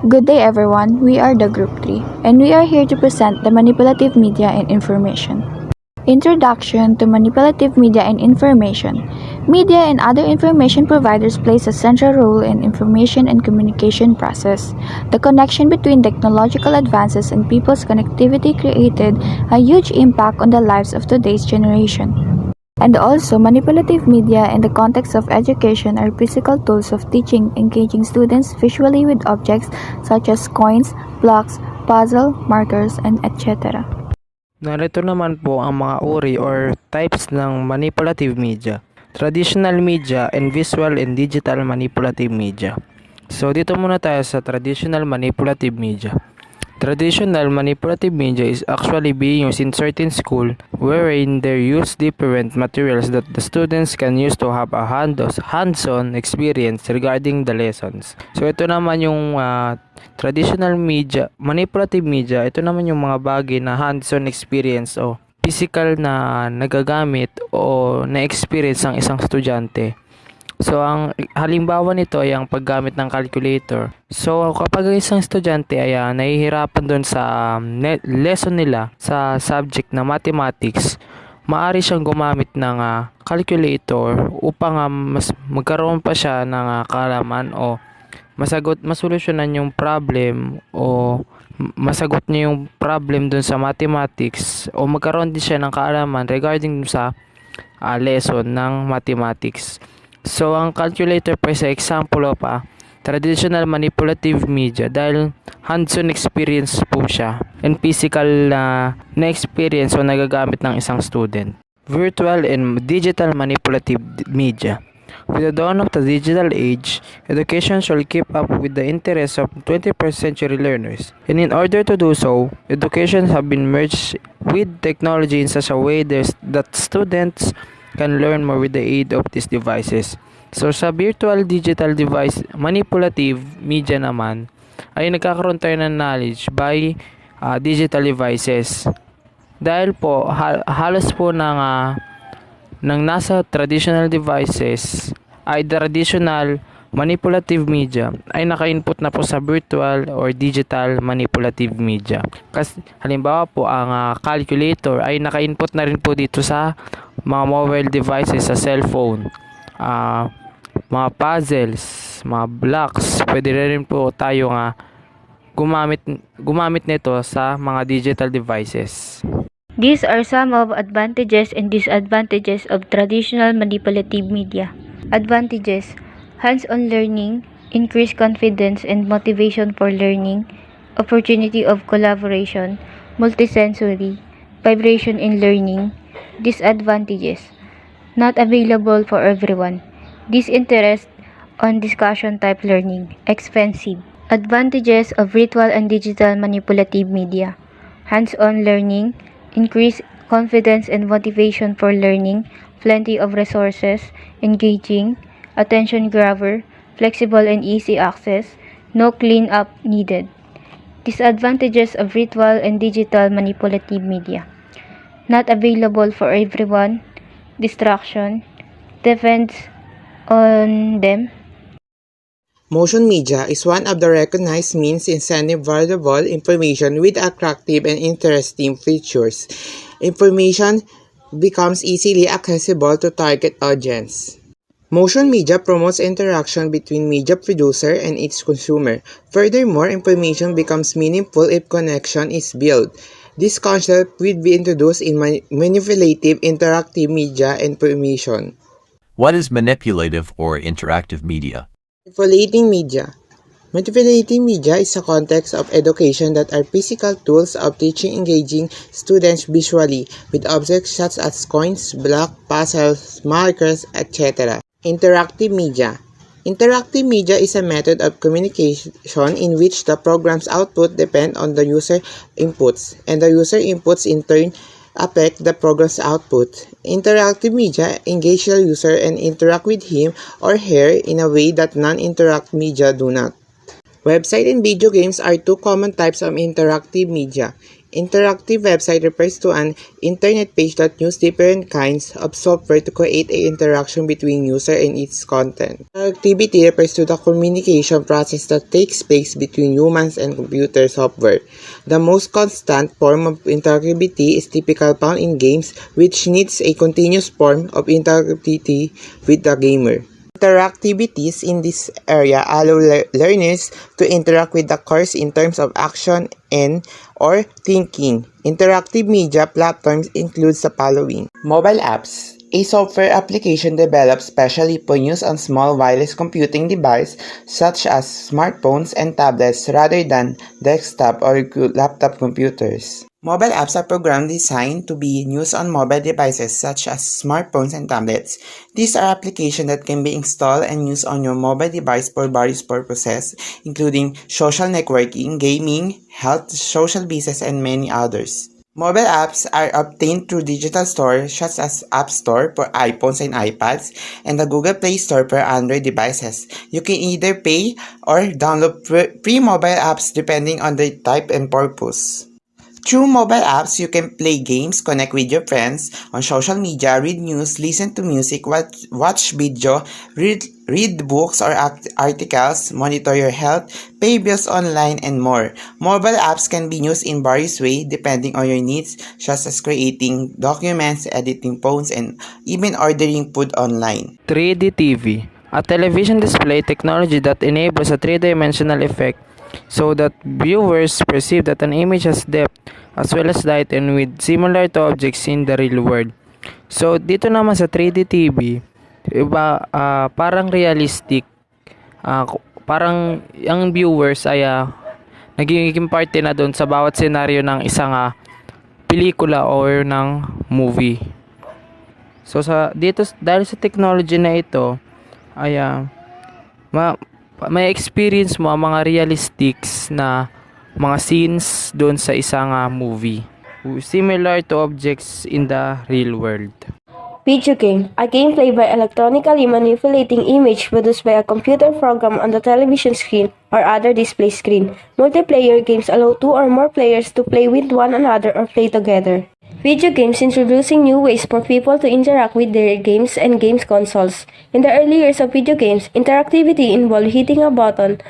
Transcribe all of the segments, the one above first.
Good day everyone, we are the Group 3 and we are here to present the manipulative media and information. Introduction to manipulative media and information. Media and other information providers plays a central role in information and communication process. The connection between technological advances and people's connectivity created a huge impact on the lives of today's generation. And also, manipulative media in the context of education are physical tools of teaching, engaging students visually with objects such as coins, blocks, puzzle, markers, and etc. Narito naman po ang mga uri or types ng manipulative media. Traditional media and visual and digital manipulative media. So dito muna tayo sa traditional manipulative media. Traditional manipulative media is actually being used in certain school wherein they use different materials that the students can use to have a hands-on experience regarding the lessons. So ito naman yung traditional media, manipulative media, ito naman yung mga bagay na hands-on experience o physical na nagagamit o na-experience ng isang estudyante. So, ang halimbawa nito ay ang paggamit ng calculator. So, kapag ang isang estudyante ay nahihirapan doon sa lesson nila sa subject na mathematics, maaari siyang gumamit ng calculator upang mas magkaroon pa siya ng kaalaman o masolusyonan yung problem o masagot niya yung problem doon sa mathematics o magkaroon din siya ng kaalaman regarding sa lesson ng mathematics. So, ang calculator pa sa example of traditional manipulative media dahil hands-on experience po siya and physical na experience o nagagamit ng isang student. Virtual and digital manipulative media. With the dawn of the digital age, education shall keep up with the interests of 21st century learners. And in order to do so, education have been merged with technology in such a way that students can learn more with the aid of these devices. So sa virtual digital device manipulative media naman ay nagkakaroon tayo ng knowledge by digital devices. Dahil po halos po ng nasa traditional devices ay traditional manipulative media ay naka-input na po sa virtual or digital manipulative media. Kasi halimbawa po ang calculator ay naka-input na rin po dito sa mga mobile devices sa cellphone, mga puzzles, mga blocks, pwede rin po tayo gumamit nito sa mga digital devices. These are some of advantages and disadvantages of traditional manipulative media. Advantages: hands-on learning, increased confidence and motivation for learning, opportunity of collaboration, multisensory, vibration in learning. Disadvantages: not available for everyone. Disinterest on discussion type learning. Expensive. Advantages of virtual and digital manipulative media: hands-on learning, increased confidence and motivation for learning, plenty of resources, engaging, attention grabber, flexible and easy access, no cleanup needed. Disadvantages of virtual and digital manipulative media: not available for everyone, distraction, depends on them. Motion media is one of the recognized means in sending valuable information with attractive and interesting features. Information becomes easily accessible to target audience. Motion media promotes interaction between media producer and its consumer. Furthermore, information becomes meaningful if connection is built. This concept will be introduced in manipulative interactive media information. What is manipulative or interactive media? Manipulating media. Manipulating media is a context of education that are physical tools of teaching engaging students visually with objects such as coins, blocks, puzzles, markers, etc. Interactive media. Interactive media is a method of communication in which the program's output depend on the user inputs, and the user inputs in turn affect the program's output. Interactive media engage the user and interact with him or her in a way that non-interactive media do not. Website and video games are two common types of interactive media. Interactive website refers to an internet page that uses different kinds of software to create an interaction between user and its content. Interactivity refers to the communication process that takes place between humans and computer software. The most constant form of interactivity is typically found in games, which needs a continuous form of interactivity with the gamer. Interactivities in this area allow learners to interact with the course in terms of action and or thinking. Interactive media platforms include the following. Mobile apps. A software application developed specially for use on small wireless computing devices such as smartphones and tablets rather than desktop or laptop computers. Mobile apps are programs designed to be used on mobile devices such as smartphones and tablets. These are applications that can be installed and used on your mobile device for various purposes, including social networking, gaming, health, social business, and many others. Mobile apps are obtained through digital stores such as App Store for iPhones and iPads and the Google Play Store for Android devices. You can either pay or download free mobile apps depending on the type and purpose. Through mobile apps, you can play games, connect with your friends on social media, read news, listen to music, watch video, read books or articles, monitor your health, pay bills online, and more. Mobile apps can be used in various ways depending on your needs, such as creating documents, editing phones, and even ordering food online. 3D TV, a television display technology that enables a three-dimensional effect so that viewers perceive that an image has depth as well as light and with similar to objects in the real world. So dito naman sa 3D TV, iba parang realistic, parang ang viewers ay nagiging parte na doon sa bawat senaryo ng isang pelikula or ng movie. So dahil sa technology na ito ay may experience mo ang mga realistics na mga scenes doon sa isang movie, similar to objects in the real world. Video game, a game played by electronically manipulating image produced by a computer program on the television screen or other display screen. Multiplayer games allow two or more players to play with one another or play together. Video games introducing new ways for people to interact with their games and games consoles. In the early years of video games, interactivity involved hitting a button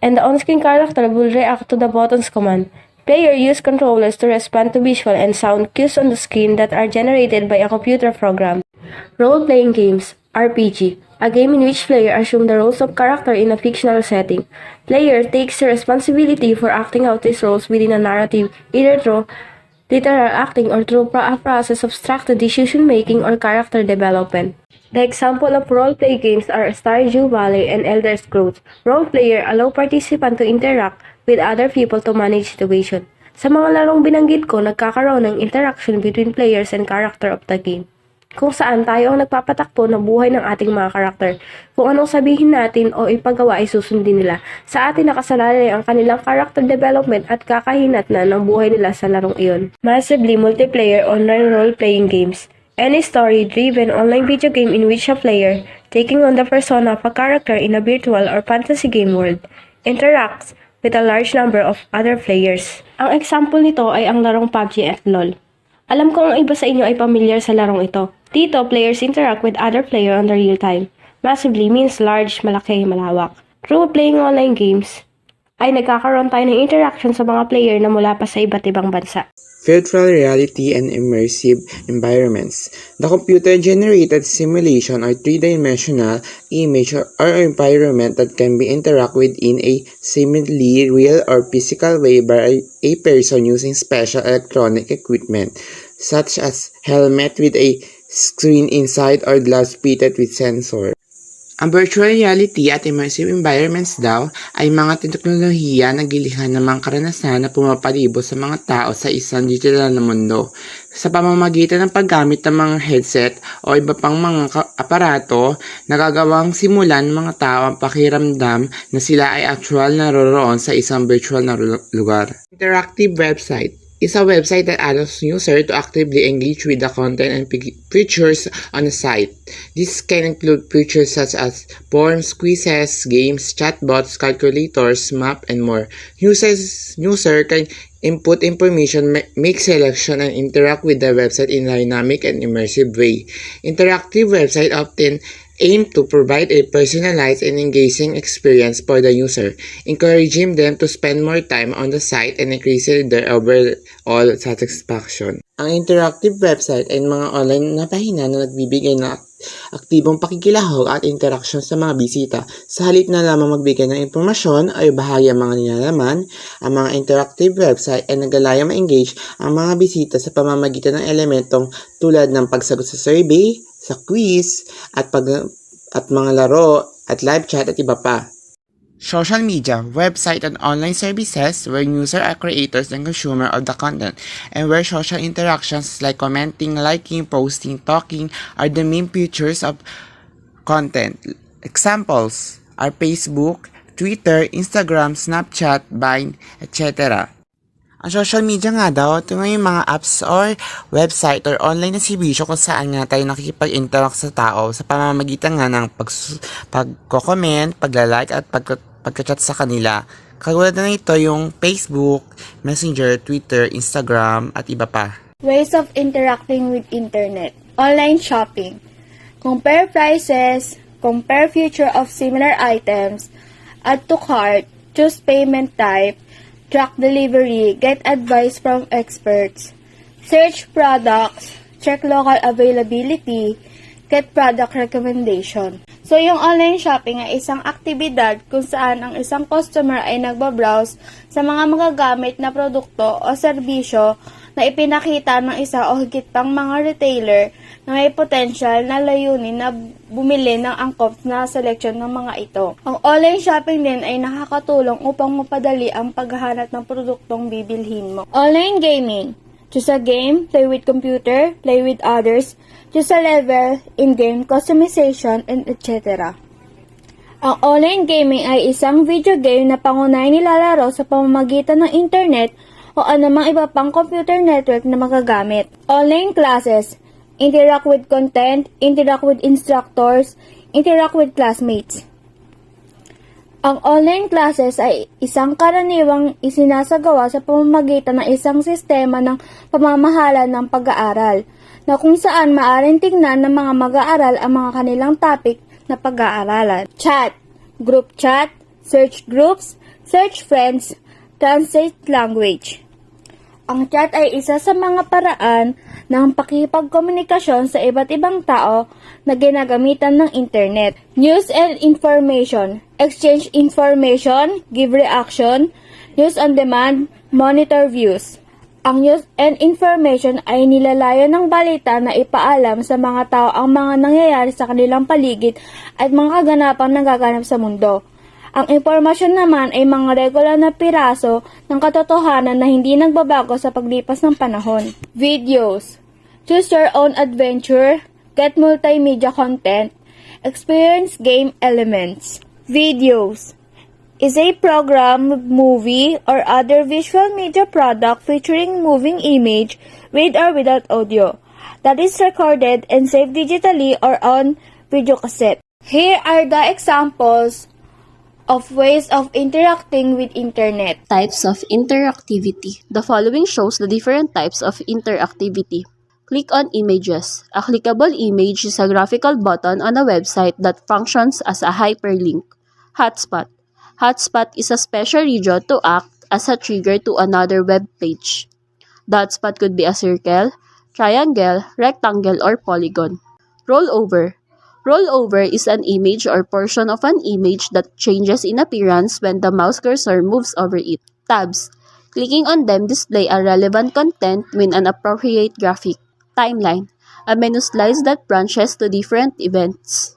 and the on-screen character will react to the button's command. Players use controllers to respond to visual and sound cues on the screen that are generated by a computer program. Role-playing games, RPG, a game in which players assume the roles of character in a fictional setting. Player takes the responsibility for acting out these roles within a narrative, either through literal acting or through a process of structured decision-making or character development. The example of role-play games are Stardew Valley and Elder Scrolls. Role-player allow participant to interact with other people to manage situation. Sa mga larong binanggit ko, nagkakaroon ng interaction between players and character of the game, kung saan tayo ang nagpapatakbo ng buhay ng ating mga karakter. Kung anong sabihin natin o ipagawa ay susundin nila. Sa atin nakasalalay ang kanilang character development at kakahinat na ng buhay nila sa larong iyon. Massively multiplayer online role-playing games. Any story-driven online video game in which a player, taking on the persona of a character in a virtual or fantasy game world, interacts with a large number of other players. Ang example nito ay ang larong PUBG at LOL. Alam ko ang iba sa inyo ay pamilyar sa larong ito. Dito, players interact with other player on the real time. Massively means large, malaki, malawak. Through playing online games, ay nagkakaroon tayo ng interaction sa mga player na mula pa sa iba't ibang bansa. Virtual reality and immersive environments. The computer-generated simulation or three-dimensional image or environment that can be interacted with in a seemingly real or physical way by a person using special electronic equipment, such as helmet with a screen inside or glass fitted with sensor. Ang virtual reality at immersive environments daw ay mga teknolohiya na gilihan ng mga karanasan na pumapalibot sa mga tao sa isang digital na mundo. Sa pamamagitan ng paggamit ng mga headset o iba pang mga aparato, nagagawang simulan ng mga tao ang pakiramdam na sila ay actual na naroroon sa isang virtual na lugar. Interactive website. is a website that allows users to actively engage with the content and features on the site. This can include features such as forms, quizzes, games, chatbots, calculators, map, and more. User can input information, make selection, and interact with the website in a dynamic and immersive way. Interactive websites often aim to provide a personalized and engaging experience for the user, encouraging them to spend more time on the site and increasing their overall satisfaction. Ang interactive website ay mga online na pahina na nagbibigay ng aktibong pakikilahok at interaksyon sa mga bisita. Sa halip na lamang magbigay ng impormasyon ay bahagi ang mga nilalaman, ang mga interactive website ay nagalayang ma-engage ang mga bisita sa pamamagitan ng elementong tulad ng pagsagot sa survey, sa quiz, at mga laro, at live chat at iba pa. Social media, website and online services where users are creators and consumer of the content, and where social interactions like commenting, liking, posting, talking are the main features of content. Examples are Facebook, Twitter, Instagram, Snapchat, Vine, etc. Ang social media nga daw, ito nga yung mga apps or website or online na serbisyo kung saan nga tayo nakikipag-interact sa tao sa pamamagitan nga ng pagko-comment, pagla-like at pagka-chat sa kanila. Kagulad na ito yung Facebook, Messenger, Twitter, Instagram at iba pa. Ways of interacting with internet. Online shopping. Compare prices, compare feature of similar items, add to cart, choose payment type, track delivery, get advice from experts, search products, check local availability, get product recommendation. So, yung online shopping ay isang aktibidad kung saan ang isang customer ay nagbabrowse sa mga magagamit na produkto o serbisyo na ipinakita ng isa o higit pang mga retailer na may potential na layunin na bumili ng angkop na selection ng mga ito. Ang online shopping din ay nakakatulong upang mapadali ang paghahanap ng produktong bibilhin mo. Online gaming. Choose a game, play with computer, play with others, choose a level, in-game customization, and etc. Ang online gaming ay isang video game na pangunahing nilalaro sa pamamagitan ng internet o anumang iba pang computer network na magagamit. Online classes. Interact with content, interact with instructors, interact with classmates. Ang online classes ay isang karaniwang isinasagawa sa pamamagitan ng isang sistema ng pamamahala ng pag-aaral, na kung saan maaaring tignan ng mga mag-aaral ang mga kanilang topic na pag-aaralan. Chat, group chat, search groups, search friends, translate language. Ang chat ay isa sa mga paraan ng pakikipagkomunikasyon sa iba't ibang tao na ginagamitan ng internet. News and information, exchange information, give reaction, news on demand, monitor views. Ang news and information ay nilalayo ng balita na ipaalam sa mga tao ang mga nangyayari sa kanilang paligid at mga kaganapang nagaganap sa mundo. Ang impormasyon naman ay mga regular na piraso ng katotohanan na hindi nagbabago sa paglipas ng panahon. Videos. Choose your own adventure, get multimedia content, experience game elements. Videos is a program, movie, or other visual media product featuring moving image with or without audio that is recorded and saved digitally or on videocassette. Here are the examples of ways of interacting with internet. Types of interactivity. The following shows the different types of interactivity. Click on images. A clickable image is a graphical button on a website that functions as a hyperlink. Hotspot. Hotspot is a special region to act as a trigger to another web page. The hotspot could be a circle, triangle, rectangle, or polygon. Rollover. Rollover is an image or portion of an image that changes in appearance when the mouse cursor moves over it. Tabs. Clicking on them display a relevant content with an appropriate graphic. Timeline. A menu slice that branches to different events.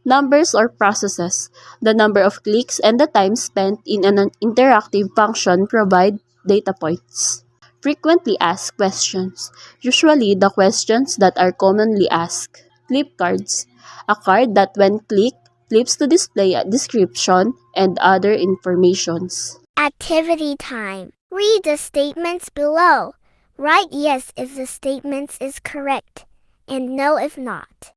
Numbers or processes. The number of clicks and the time spent in an interactive function provide data points. Frequently asked questions. Usually the questions that are commonly asked. Flip cards. A card that when clicked, flips to display a description and other informations. Activity time. Read the statements below. Write yes if the statement is correct, and no if not.